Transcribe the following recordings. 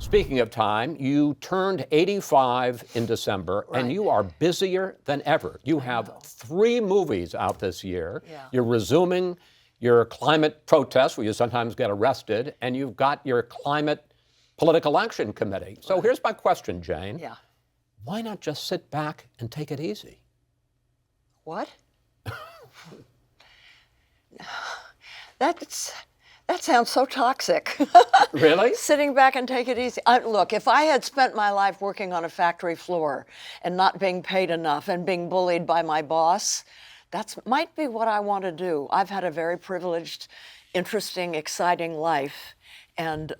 Speaking of time, you turned 85 in December, Right. and you are busier than ever. You have 3 movies out this year. Yeah. You're resuming your climate protests, where you sometimes get arrested, and you've got your climate political action committee. So here's my question, Jane. Yeah. Why not just sit back and take it easy? What? That sounds so toxic. Really? Sitting back and take it easy. Look, if I had spent my life working on a factory floor and not being paid enough and being bullied by my boss, that might be what I want to do. I've had a very privileged, interesting, exciting life. And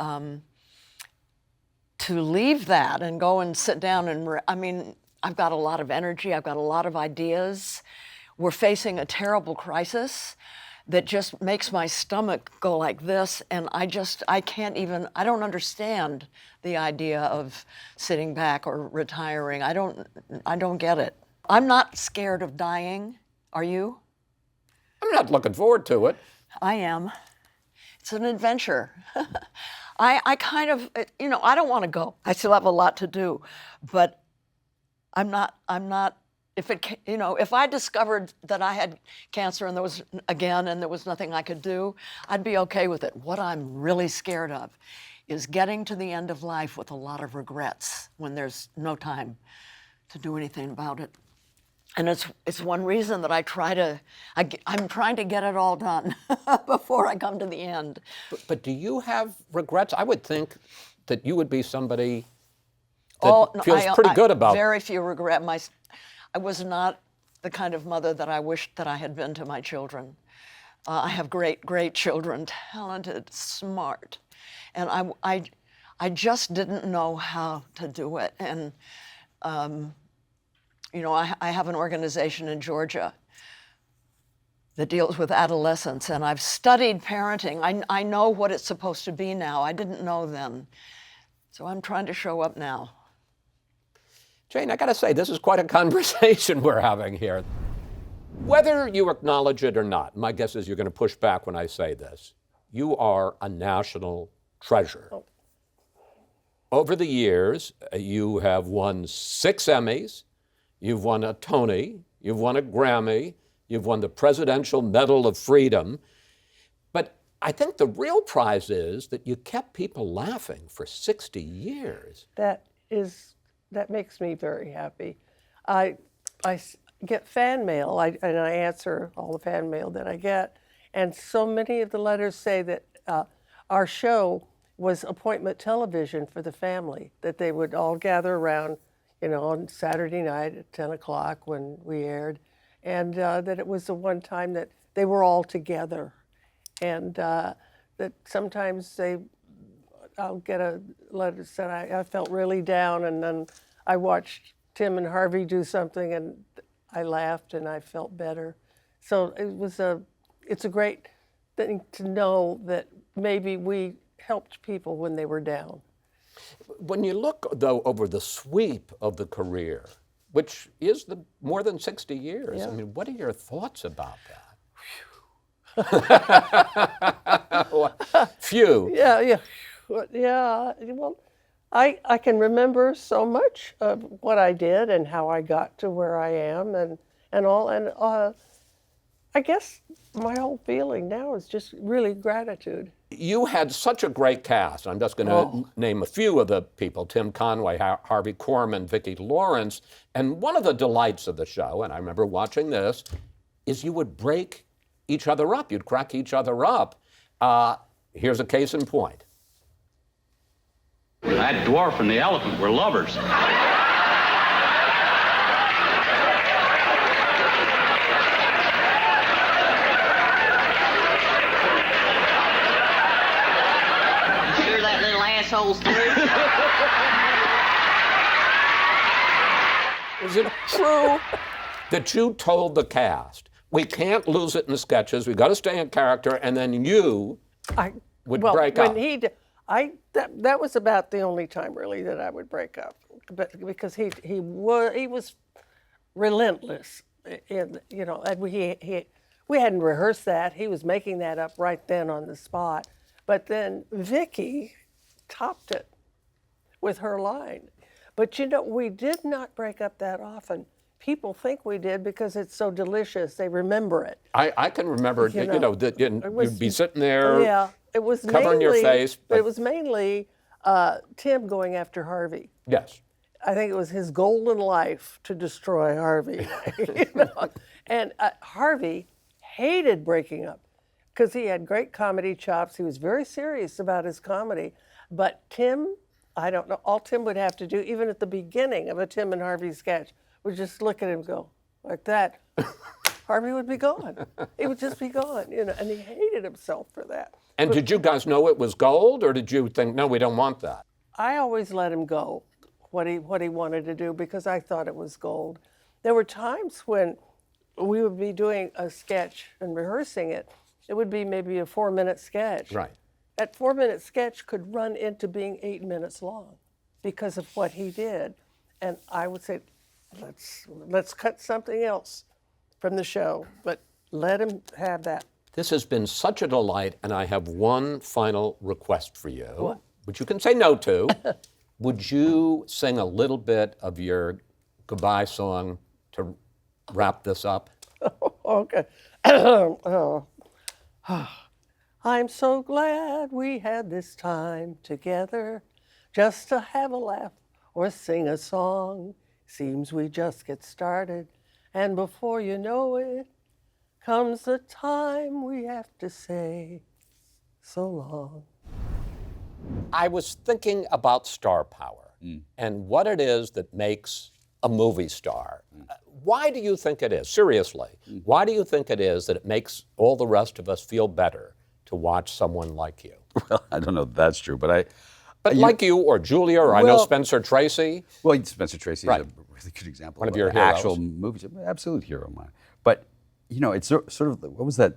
to leave that and go and sit down and, I've got a lot of energy. I've got a lot of ideas. We're facing a terrible crisis that just makes my stomach go like this, and I don't understand the idea of sitting back or retiring. I don't get it. I'm not scared of dying. Are you? I'm not looking forward to it. I am. It's an adventure. I kind of, I don't want to go. I still have a lot to do, but I'm not, if I discovered that I had cancer and there was nothing I could do, I'd be okay with it. What I'm really scared of is getting to the end of life with a lot of regrets when there's no time to do anything about it. And it's one reason that I'm trying to get it all done before I come to the end. But do you have regrets? I would think that you would be somebody that feels pretty good about. Very few regret. I was not the kind of mother that I wished that I had been to my children. I have great, great children, talented, smart, and I just didn't know how to do it. And I have an organization in Georgia that deals with adolescents, and I've studied parenting. I know what it's supposed to be now. I didn't know then, so I'm trying to show up now. Jane, I got to say, this is quite a conversation we're having here. Whether you acknowledge it or not, my guess is you're going to push back when I say this. You are a national treasure. Oh. Over the years, you have won 6 Emmys, you've won a Tony, you've won a Grammy, you've won the Presidential Medal of Freedom. But I think the real prize is that you kept people laughing for 60 years. That makes me very happy. I get fan mail, and I answer all the fan mail that I get, and so many of the letters say that our show was appointment television for the family, that they would all gather around, on Saturday night at 10 o'clock when we aired, and that it was the one time that they were all together, and that sometimes I'll get a letter that said I felt really down, and then I watched Tim and Harvey do something, and I laughed, and I felt better. So it's a great thing to know that maybe we helped people when they were down. When you look, though, over the sweep of the career, which is more than 60 years, Yeah. I mean, what are your thoughts about that? Phew. Yeah. Well, I can remember so much of what I did and how I got to where I am and all. And I guess my whole feeling now is just really gratitude. You had such a great cast. I'm just going to name a few of the people: Tim Conway, Harvey Korman, Vicki Lawrence. And one of the delights of the show, and I remember watching this, is you would break each other up. You'd crack each other up. Here's a case in point. That dwarf and the elephant were lovers. You sure that little asshole's through? Is it true that you told the cast, we can't lose it in the sketches, we got to stay in character, and then you would break up? That was about the only time really that I would break up, but because he was relentless, and we hadn't rehearsed that. He was making that up right then on the spot. But then Vicki topped it. with her line. But you know, we did not break up that often. People think we did because it's so delicious. They remember it. I can remember, that you'd be sitting there Yeah, it was covering mainly, your face. but it was mainly Tim going after Harvey. Yes. I think it was his golden life to destroy Harvey. you know? And Harvey hated breaking up because he had great comedy chops. He was very serious about his comedy. But Tim, I don't know, all Tim would have to do, even at the beginning of a Tim and Harvey sketch, would just look at him go like that. Harvey would be gone. He would just be gone, and he hated himself for that. And did you guys know it was gold, or did you think, no, we don't want that? I always let him go, what he wanted to do, because I thought it was gold. There were times when we would be doing a sketch and rehearsing it. It would be maybe a 4-minute sketch. Right. That 4-minute sketch could run into being 8 minutes long because of what he did. And I would say, let's cut something else from the show, but let him have that. This has been such a delight, and I have one final request for you, What? which you can say no to. Would you sing a little bit of your goodbye song to wrap this up? Okay. Oh. I'm so glad we had this time together just to have a laugh or sing a song. Seems we just get started, and before you know it, comes the time we have to say so long. I was thinking about star power and what it is that makes a movie star. Why do you think it is? Seriously, why do you think it is that it makes all the rest of us feel better to watch someone like you? Well, I don't know if that's true, but like you or Julia, or I know Well- Spencer Tracy. well, Spencer Tracy Right. is a really good example One of of your an heroes. actual movie, absolute hero of mine. But it's sort of what was that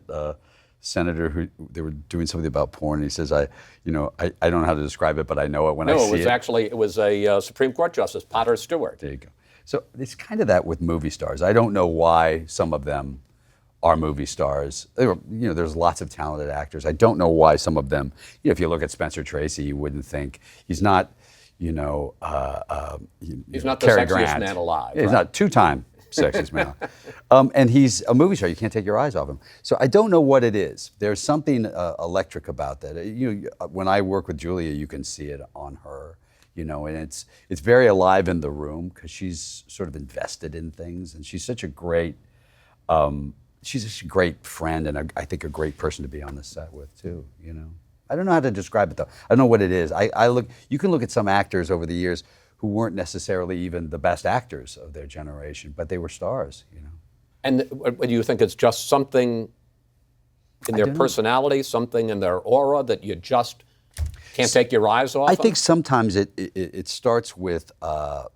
senator who they were doing something about porn? And he says, I don't know how to describe it, but I know it when I see it. It was a Supreme Court Justice, Potter Stewart. There you go. So it's kind of that with movie stars. I don't know why some of them are movie stars. There's lots of talented actors. I don't know why some of them. If you look at Spencer Tracy, you wouldn't think he's not. He's not the Cary sexiest Grant. man alive. Yeah, he's right? not two-time sexiest man. And he's a movie star. You can't take your eyes off him. So I don't know what it is. There's something electric about that. When I work with Julia, you can see it on her. And it's very alive in the room because she's sort of invested in things, and she's such a great friend, and I think a great person to be on the set with too. I don't know how to describe it though. I don't know what it is. You can look at some actors over the years who weren't necessarily even the best actors of their generation, but they were stars. And do you think it's just something in their personality, something in their aura that you just can't take your eyes off? I think sometimes it starts with a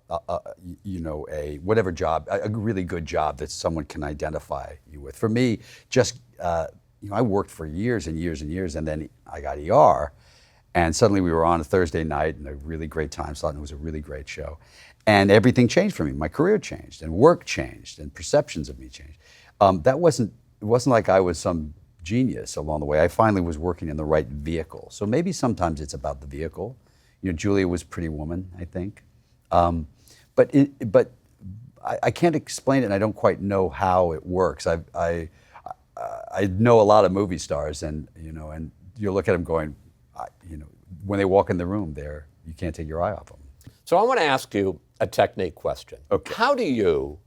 whatever job, a really good job that someone can identify you with. For me, just I worked for years and years and years, and then I got ER, and suddenly we were on a Thursday night and a really great time slot, and it was a really great show, and everything changed for me. My career changed, and work changed, and perceptions of me changed. It wasn't like I was some genius along the way. I finally was working in the right vehicle. So maybe sometimes it's about the vehicle. Julia was Pretty Woman, I think. But I can't explain it, and I don't quite know how it works. I know a lot of movie stars, and you look at them going, when they walk in the room, you can't take your eye off them. So I want to ask you a technique question. Okay. How do you,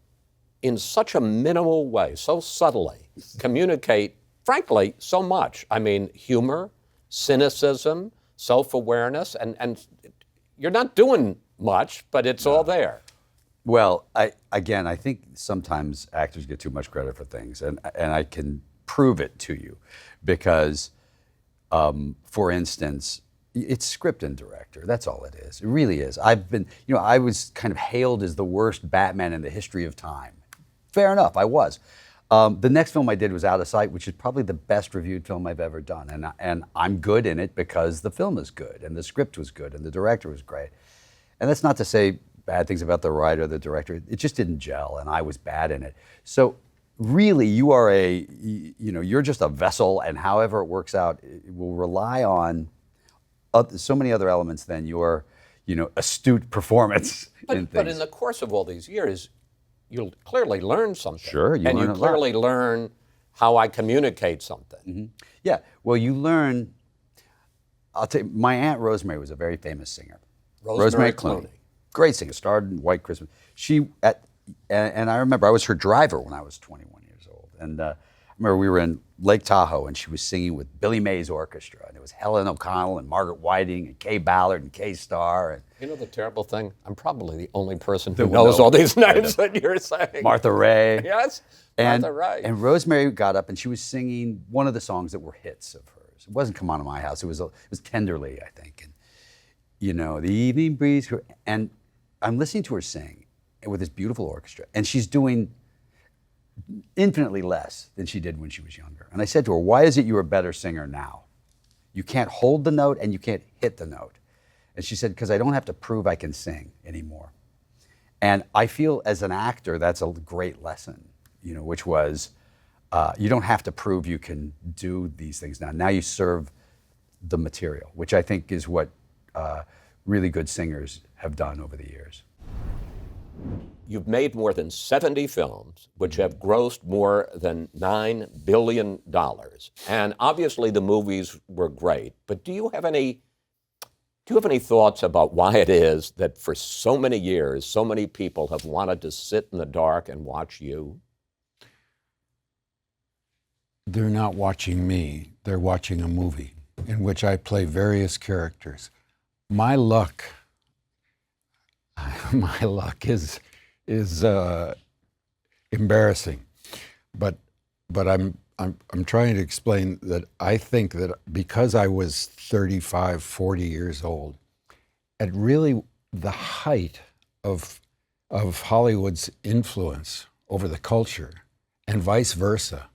in such a minimal way, so subtly, communicate, frankly, so much? I mean, humor, cynicism, self-awareness, and you're not doing much, but it's all there. Well, I think sometimes actors get too much credit for things, and I can prove it to you, because, for instance, it's script and director. That's all it is. It really is. I was kind of hailed as the worst Batman in the history of time. Fair enough, I was. The next film I did was Out of Sight, which is probably the best reviewed film I've ever done, and I'm good in it because the film is good, and the script was good, and the director was great. And that's not to say bad things about the writer, the director. It just didn't gel, and I was bad in it. So really, you are you're just a vessel, and however it works out, it will rely on so many other elements than your astute performance in But things. in the course of all these years, you'll clearly learn something. Sure, you and learn you a lot. clearly learn how I communicate something. Yeah, well, you learn. I'll tell you, my Aunt Rosemary was a very famous singer. Rosemary Clooney. Great singer, starred in White Christmas. And I remember I was her driver when I was 21 years old. And I remember we were in Lake Tahoe and she was singing with Billy Mays Orchestra. And it was Helen O'Connell and Margaret Whiting and Kay Ballard and Kay Starr. And You know the terrible thing? I'm probably the only person who That would knows know. all these names that you're saying. Martha Ray. Yes, And, Martha Ray. and Rosemary got up and she was singing one of the songs that were hits of hers. It wasn't "Come On to My House." It was "Tenderly," I think. And the evening breeze. And I'm listening to her sing with this beautiful orchestra, and she's doing infinitely less than she did when she was younger. And I said to her, "Why is it you're a better singer now? You can't hold the note and you can't hit the note." And she said, "Because I don't have to prove I can sing anymore." And I feel as an actor, that's a great lesson, which was you don't have to prove you can do these things now. Now you serve the material, which I think is what really good singers have done over the years. You've made more than 70 films, which have grossed more than $9 billion. And obviously the movies were great, but do you have any thoughts about why it is that for so many years, so many people have wanted to sit in the dark and watch you? They're not watching me, they're watching a movie in which I play various characters. My luck is embarrassing, but I'm trying to explain that I think that because I was 35, 40 years old, at really the height of Hollywood's influence over the culture, and vice versa,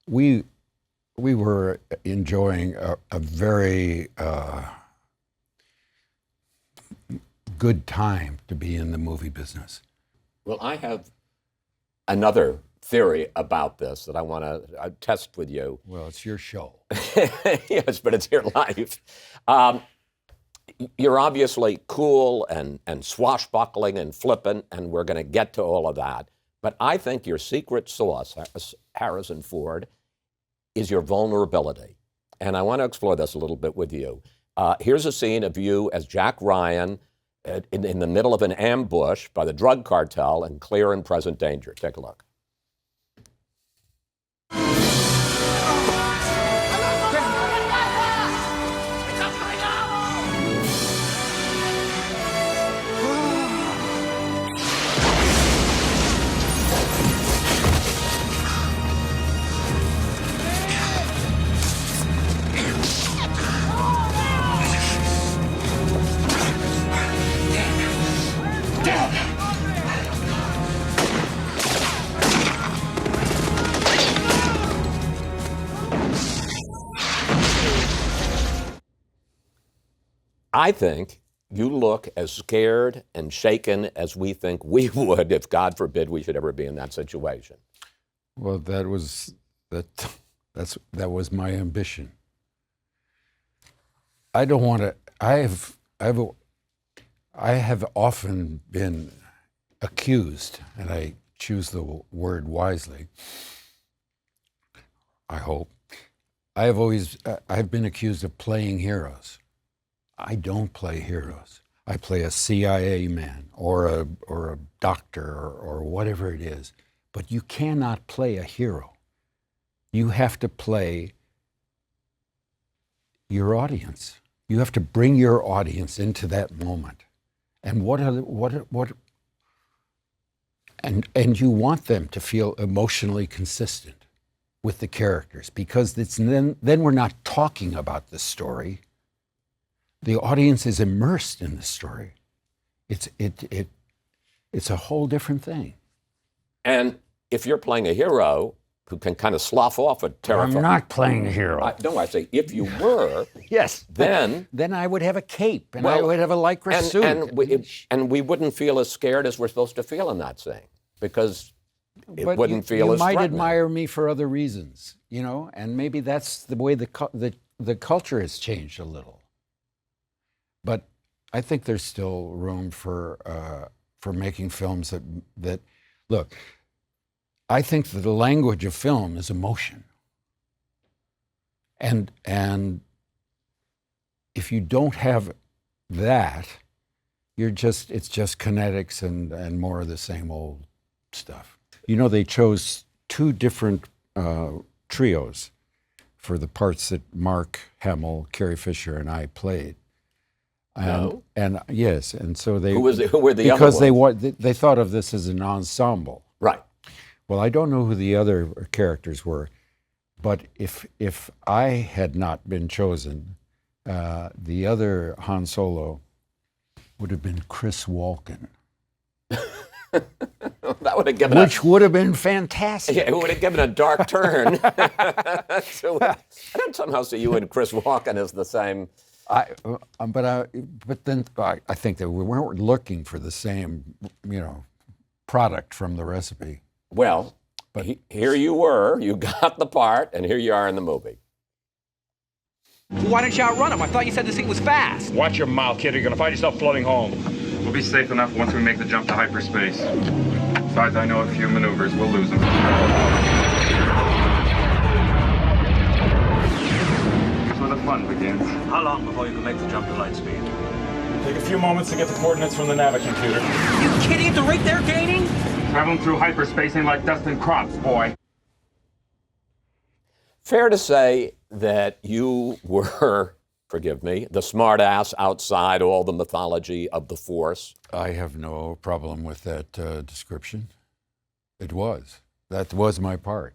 we were enjoying a very good time to be in the movie business. Well, I have another theory about this that I want to test with you. Well, it's your show. Yes, but it's your life. You're obviously cool and swashbuckling and flippant, and we're going to get to all of that. But I think your secret sauce, Harrison Ford, is your vulnerability. And I want to explore this a little bit with you. Here's a scene of you as Jack Ryan in the middle of an ambush by the drug cartel in clear and present danger. Take a look. I think you look as scared and shaken as we think we would if, God forbid, we should ever be in that situation. Well, that was my ambition. I don't want to. I have often been accused, and I choose the word wisely. I hope. I've been accused of playing heroes. I don't play heroes. I play a CIA man or a doctor or whatever it is. But you cannot play a hero. You have to play your audience. You have to bring your audience into that moment. And and you want them to feel emotionally consistent with the characters, because then we're not talking about the story. The audience is immersed in the story. It's a whole different thing. And if you're playing a hero who can kind of slough off a terrifying... I'm not playing a hero. I say if you were, yes. then I would have a cape and I would have a lycra suit. And we wouldn't feel as scared as we're supposed to feel in that scene, because it But wouldn't feel you as might threatening. admire me for other reasons, and maybe that's the way the culture has changed a little. But I think there's still room for making films that look. I think that the language of film is emotion, and if you don't have that, it's just kinetics and more of the same old stuff. You know, they chose 2 different trios for the parts that Mark Hamill, Carrie Fisher, and I played. And yes, and so they Who were the other because ones? they thought of this as an ensemble. Right. Well, I don't know who the other characters were, but if I had not been chosen, the other Han Solo would have been Chris Walken. That would have given Which would have been fantastic. it would have given a dark turn. So, I don't somehow see you and Chris Walken as the same. But then I think that we weren't looking for the same, product from the recipe. Well, but here you were, you got the part, and here you are in the movie. Why didn't you outrun him? I thought you said this thing was fast. Watch your mouth, kid, or you're gonna find yourself floating home. We'll be safe enough once we make the jump to hyperspace. Besides, I know a few maneuvers. We'll lose them. That's where the fun begins. How long before you can make the jump to light speed? Take a few moments to get the coordinates from the Navi computer. You kidding? At the rate they're gaining? Traveling through hyperspace ain't like dusting crops, boy. Fair to say that you were, forgive me, the smartass outside all the mythology of the Force. I have no problem with that description. That was my part.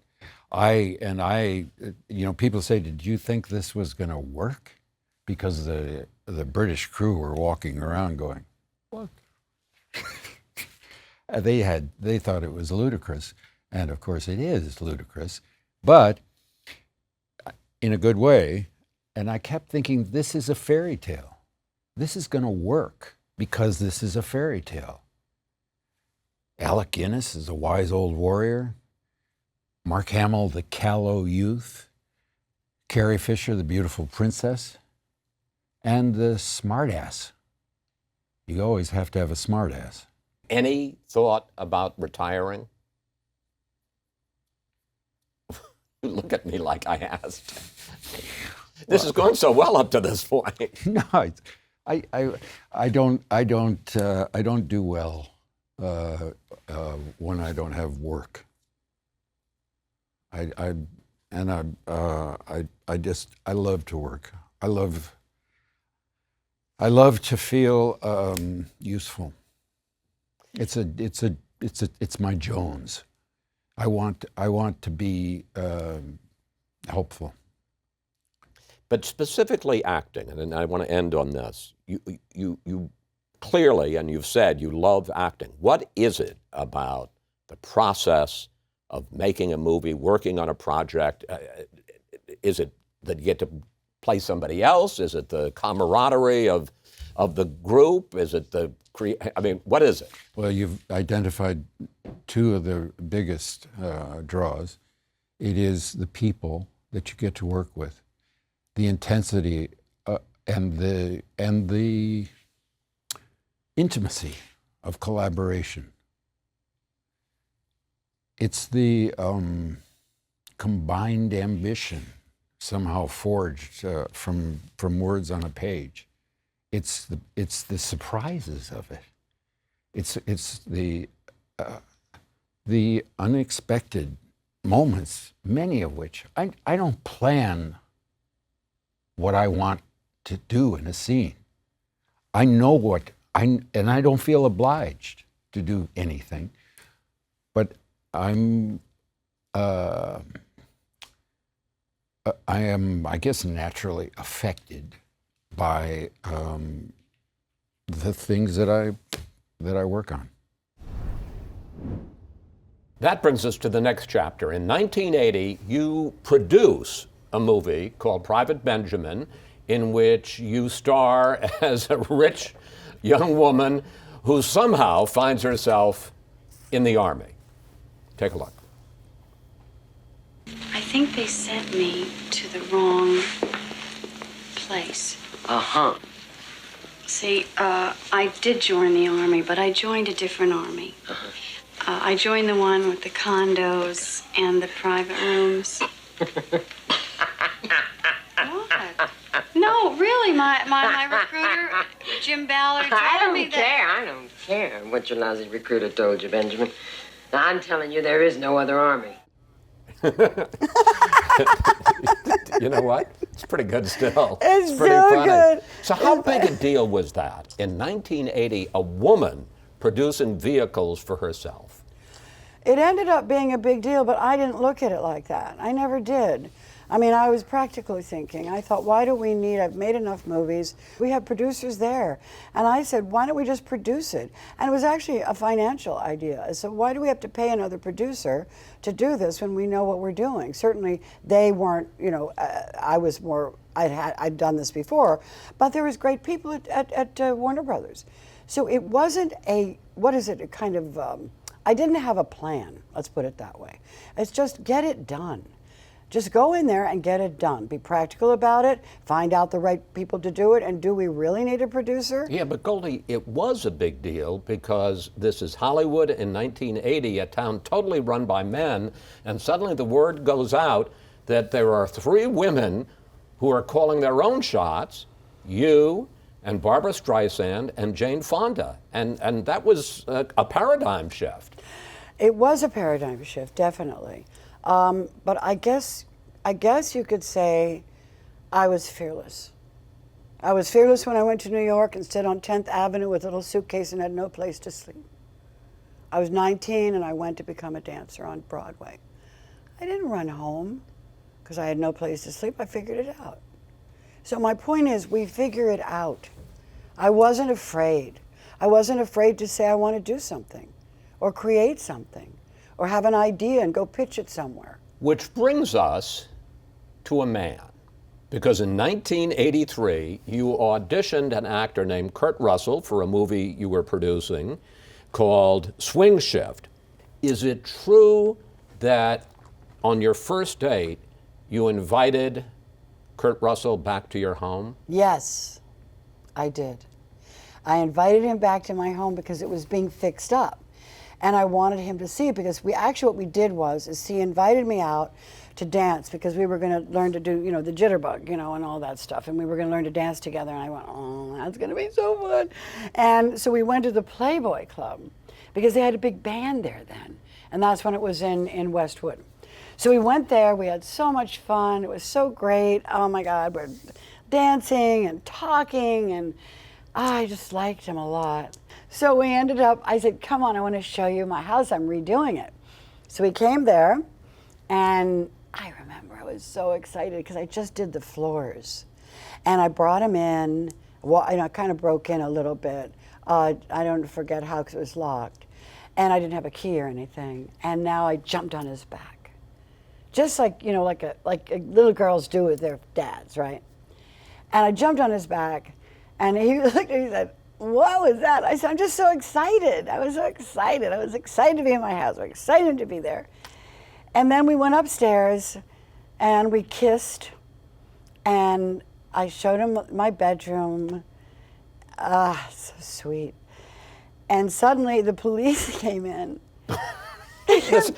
People say, did you think this was going to work? Because the British crew were walking around going, what? They thought it was ludicrous. And of course it is ludicrous, but in a good way. And I kept thinking, this is a fairy tale. This is going to work because this is a fairy tale. Alec Guinness is a wise old warrior. Mark Hamill, the callow youth. Carrie Fisher, the beautiful princess. And the smartass. You always have to have a smartass. Any thought about retiring? You look at me like I asked. This is going so well up to this point. No, I don't do well when I don't have work. I love to work. I love to feel useful. It's my Jones. I want to be helpful. But specifically acting, and I want to end on this. You clearly, and you've said you love acting. What is it about the process of making a movie, working on a project? Is it that you get to play somebody else? Is it the camaraderie of the group? Is it what is it? Well, you've identified 2 of the biggest draws. It is the people that you get to work with, the intensity and the intimacy of collaboration. It's the combined ambition somehow forged from words on a page. It's the surprises of it. It's the unexpected moments, many of which I don't plan what I want to do in a scene. I know and I don't feel obliged to do anything, but I am, I guess, naturally affected by the things that I work on. That brings us to the next chapter. In 1980, you produce a movie called Private Benjamin, in which you star as a rich young woman who somehow finds herself in the Army. Take a look. I think they sent me to the wrong place. Uh-huh. See, I did join the Army, but I joined a different Army. I joined the one with the condos and the private rooms. What? No, really, my recruiter, Jim Ballard, told me that... I don't care what your lousy recruiter told you, Benjamin. Now, I'm telling you, there is no other Army. You know what? It's pretty good still. It's pretty so funny. good. So how big a deal was that in 1980, a woman producing vehicles for herself? It ended up being a big deal, but I didn't look at it like that. I never did. I mean, I was practically thinking. I thought, why do we need, I've made enough movies. We have producers there. And I said, why don't we just produce it? And it was actually a financial idea. I said, why do we have to pay another producer to do this when we know what we're doing? Certainly they weren't, you know, I was more, I'd done this before, but there was great people at Warner Brothers. So it wasn't a, what is it, a kind of, I didn't have a plan, let's put it that way. It's just get it done. Just go in there and get it done. Be practical about it, find out the right people to do it, and do we really need a producer? Yeah, but Goldie, it was a big deal because this is Hollywood in 1980, a town totally run by men, and suddenly the word goes out that there are 3 women who are calling their own shots, you and Barbara Streisand and Jane Fonda, and that was a paradigm shift. It was a paradigm shift, definitely. But I guess you could say I was fearless. I was fearless when I went to New York and stood on 10th Avenue with a little suitcase and had no place to sleep. I was 19 and I went to become a dancer on Broadway. I didn't run home because I had no place to sleep. I figured it out. So my point is, we figure it out. I wasn't afraid. I wasn't afraid to say I want to do something or create something, or have an idea and go pitch it somewhere. Which brings us to a man. Because in 1983, you auditioned an actor named Kurt Russell for a movie you were producing called Swing Shift. Is it true that on your first date, you invited Kurt Russell back to your home? Yes, I did. I invited him back to my home because it was being fixed up. And I wanted him to see it because what we did was he invited me out to dance because we were going to learn to do, you know, the jitterbug, you know, and all that stuff. And we were going to learn to dance together. And I went, oh, that's going to be so fun. And so we went to the Playboy Club because they had a big band there then. And that's when it was in Westwood. So we went there. We had so much fun. It was so great. Oh, my God. We're dancing and talking. And I just liked him a lot. So we ended up, I said, come on, I want to show you my house. I'm redoing it. So we came there, and I remember I was so excited because I just did the floors. And I brought him in. Well, I kind of broke in a little bit. I don't forget how because it was locked. And I didn't have a key or anything. And now I jumped on his back. Just like, you know, like little girls do with their dads, right? And I jumped on his back, and he looked at me and said, what was that? I said, I'm just so excited. I was so excited. I was excited to be in my house. I was excited to be there. And then we went upstairs and we kissed, and I showed him my bedroom. Ah, so sweet. And suddenly the police came in.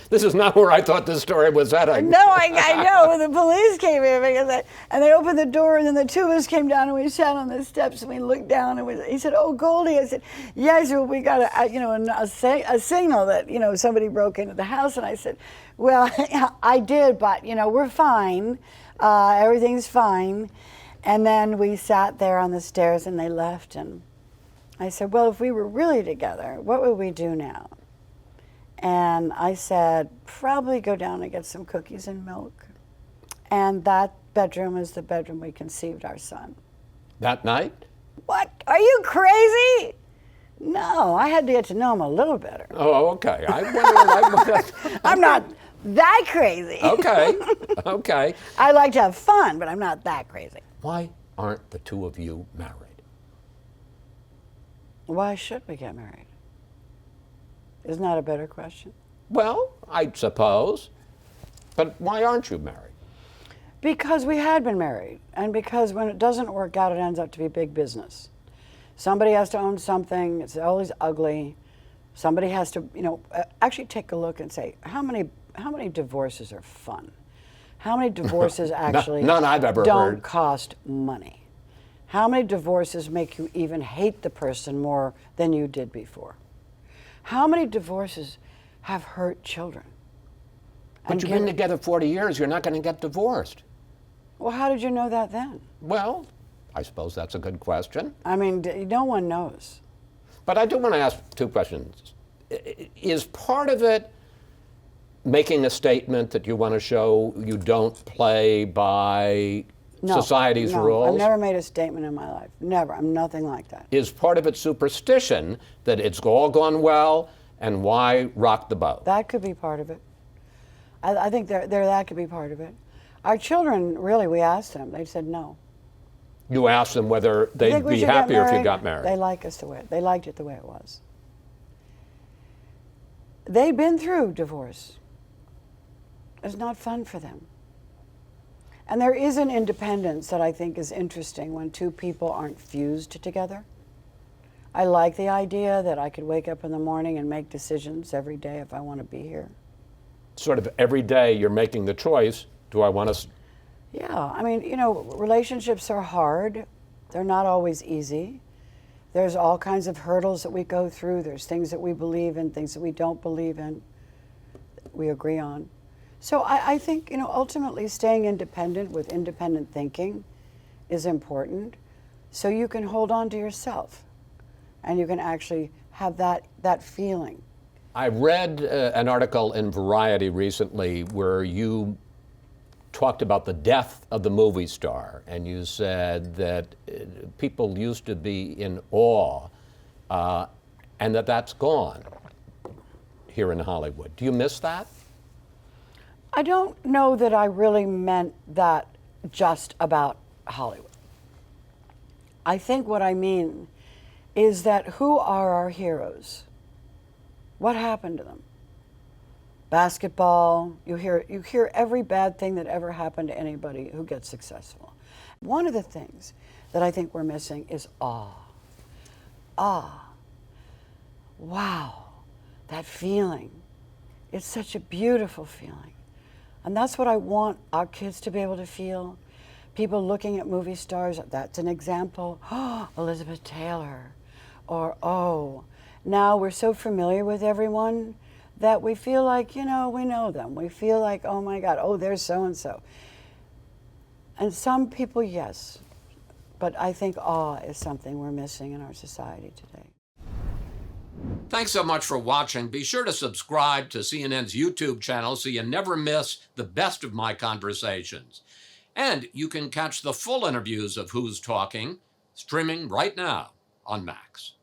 This is not where I thought this story was heading. No, I know. The police came in and they opened the door, and then the two of us came down and we sat on the steps and we looked down and he said, "Oh, Goldie." I said, "Yes, well, we got a signal that somebody broke into the house." And I said, "Well, I did, but we're fine. Everything's fine." And then we sat there on the stairs and they left, and I said, "Well, if we were really together, what would we do now?" And I said, probably go down and get some cookies and milk. And that bedroom is the bedroom we conceived our son. That night? What? Are you crazy? No, I had to get to know him a little better. Oh, okay. I'm not that crazy. Okay. I like to have fun, but I'm not that crazy. Why aren't the two of you married? Why should we get married? Isn't that a better question? Well, I suppose. But why aren't you married? Because we had been married, and because when it doesn't work out, it ends up to be big business. Somebody has to own something. It's always ugly. Somebody has to, actually take a look and say, how many divorces are fun? How many divorces actually None I've ever don't heard. cost money? How many divorces make you even hate the person more than you did before? How many divorces have hurt children? But you've been together 40 years, you're not going to get divorced. Well, how did you know that then? Well, I suppose that's a good question. I mean, no one knows. But I do want to ask two questions. Is part of it making a statement that you want to show you don't play by society's rules? I've never made a statement in my life. Never. I'm nothing like that. Is part of it superstition that it's all gone well and why rock the boat? That could be part of it. I think that could be part of it. Our children, really, we asked them. They said no. You asked them whether they'd be happier if you got married. They like us they liked it the way it was. They'd been through divorce. It's not fun for them. And there is an independence that I think is interesting when two people aren't fused together. I like the idea that I could wake up in the morning and make decisions every day if I want to be here. Sort of every day you're making the choice, do I want to... Yeah, I mean, relationships are hard. They're not always easy. There's all kinds of hurdles that we go through. There's things that we believe in, things that we don't believe in, we agree on. So I think, ultimately staying independent with independent thinking is important so you can hold on to yourself and you can actually have that feeling. I read an article in Variety recently where you talked about the death of the movie star, and you said that people used to be in awe, and that's gone here in Hollywood. Do you miss that? I don't know that I really meant that just about Hollywood. I think what I mean is that who are our heroes? What happened to them? Basketball, you hear every bad thing that ever happened to anybody who gets successful. One of the things that I think we're missing is awe. Awe. Wow, that feeling. It's such a beautiful feeling. And that's what I want our kids to be able to feel. People looking at movie stars, that's an example. Oh, Elizabeth Taylor. Or, oh, now we're so familiar with everyone that we feel like, we know them. We feel like, oh my God, oh, there's so-and-so. And some people, yes. But I think awe is something we're missing in our society today. Thanks so much for watching. Be sure to subscribe to CNN's YouTube channel so you never miss the best of my conversations. And you can catch the full interviews of Who's Talking streaming right now on Max.